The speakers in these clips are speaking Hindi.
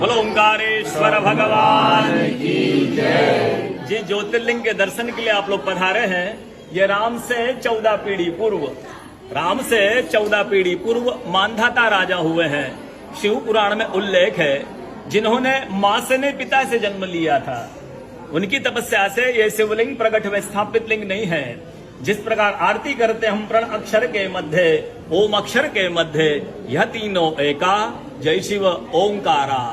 बोलो ओंकारेश्वर भगवान की जय। जी ज्योतिर्लिंग के दर्शन के लिए आप लोग पधारे हैं। ये राम से 14 पीढ़ी पूर्व, राम से 14 पीढ़ी पूर्व मानधाता राजा हुए हैं। शिव पुराण में उल्लेख है, जिन्होंने मां से ने पिता से जन्म लिया था, उनकी तपस्या से ये शिवलिंग प्रकट हुए, स्थापित लिंग नहीं है। जिस प्रकार आरती करते हम प्रण अक्षर के मध्य, ओम अक्षर के मध्य, यह तीनों एका, जय शिव ओंकारा।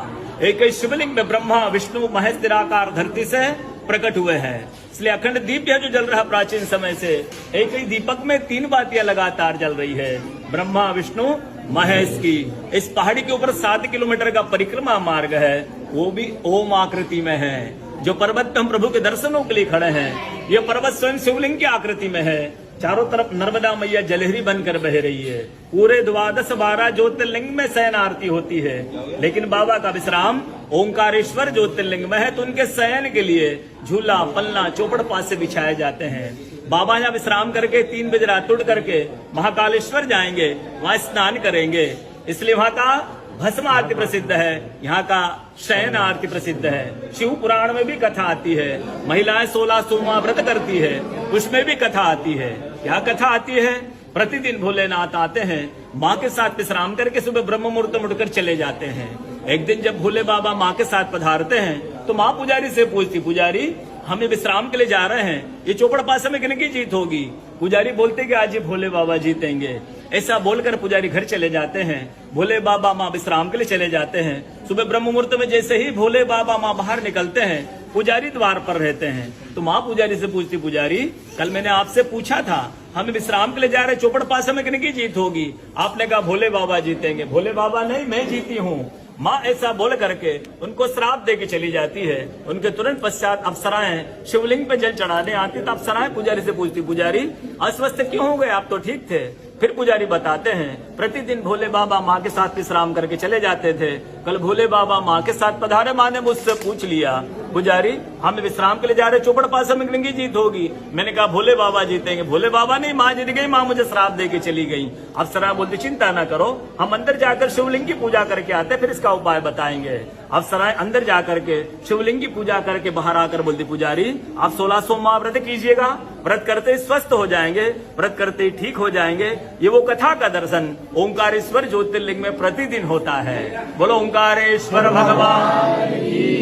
एक ही शिवलिंग में ब्रह्मा विष्णु महेश निराकार धरती से प्रकट हुए हैं। इसलिए अखंड दीप जो जल रहा प्राचीन समय से, एक ही दीपक में 3 बातियां लगातार जल रही है, ब्रह्मा विष्णु महेश की। इस पहाड़ी के ऊपर 7 किलोमीटर का परिक्रमा मार्ग है, वो भी ओम आकृति में है। जो पर्वत पे हम प्रभु के दर्शनों के लिए खड़े हैं, ये पर्वत स्वयं शिवलिंग की आकृति में है। चारों तरफ नर्मदा मैया जलहरी बनकर बह रही है। पूरे 12 ज्योतिर्लिंग में शयन आरती होती है, लेकिन बाबा का विश्राम ओंकारेश्वर ज्योतिर्लिंग में है, तो उनके शयन के लिए झूला पलना चौपड़ पास से बिछाए जाते हैं। बाबा यहाँ विश्राम करके 3 बजे रात उठ करके महाकालेश्वर जाएंगे, वहां स्नान करेंगे। इसलिए वहां का भस्म आरती प्रसिद्ध है, यहाँ का शयन आरती प्रसिद्ध है। शिव पुराण में भी कथा आती है, महिलाएं 16 सोमवार व्रत करती है, उसमें भी कथा आती है। क्या कथा आती है? प्रतिदिन भोलेनाथ आते हैं, माँ के साथ विश्राम करके सुबह ब्रह्म मुहूर्त में उठकर चले जाते हैं। एक दिन जब भोले बाबा माँ के साथ पधारते हैं, तो माँ पुजारी से पूछती, पुजारी हम विश्राम के लिए जा रहे हैं, ये चौपड़ पासे में किनकी जीत होगी? पुजारी बोलते कि आज ये भोले बाबा जीतेंगे। ऐसा बोलकर पुजारी घर चले जाते हैं। भोले बाबा माँ विश्राम के लिए चले जाते हैं। सुबह ब्रह्म मुहूर्त में जैसे ही भोले बाबा माँ बाहर निकलते हैं, पुजारी द्वार पर रहते हैं। तो माँ पुजारी से पूछती, पुजारी कल मैंने आपसे पूछा था, हम विश्राम के लिए जा रहे, चौपड़ पासे में किनकी जीत होगी? आपने कहा भोले बाबा जीतेंगे। भोले बाबा नहीं, मैं जीती हूँ। माँ ऐसा बोल करके उनको श्राप दे के चली जाती है। उनके तुरंत पश्चात अप्सराएं शिवलिंग पे जल चढ़ाने आती, तो अप्सराएं पुजारी से पूछती, पुजारी अस्वस्थ क्यों हो गए, आप तो ठीक थे। फिर पुजारी बताते हैं, प्रतिदिन भोले बाबा माँ के साथ विश्राम करके चले जाते थे। कल भोले बाबा माँ के साथ पधारे, माँ ने मुझसे पूछ लिया, पुजारी हम विश्राम के लिए जा रहे, चौपड़ पासे में किनकी जीत होगी? मैंने कहा भोले बाबा जीतेंगे। भोले बाबा नहीं, माँ जीत गई, माँ मुझे श्राप दे के चली गई। अप्सरा बोलती, चिंता ना करो, हम अंदर जाकर शिवलिंग की पूजा करके आते, फिर इसका उपाय बताएंगे। अप्सराएं अंदर जाकर के शिवलिंग की पूजा करके बाहर आकर बोलती, पुजारी आप 16 सोमवार व्रत कीजिएगा, व्रत करते ही स्वस्थ हो जाएंगे, व्रत करते ही ठीक हो जाएंगे। ये वो कथा का दर्शन ओंकारेश्वर ज्योतिर्लिंग में प्रतिदिन होता है। बोलो ओंकारेश्वर भगवान की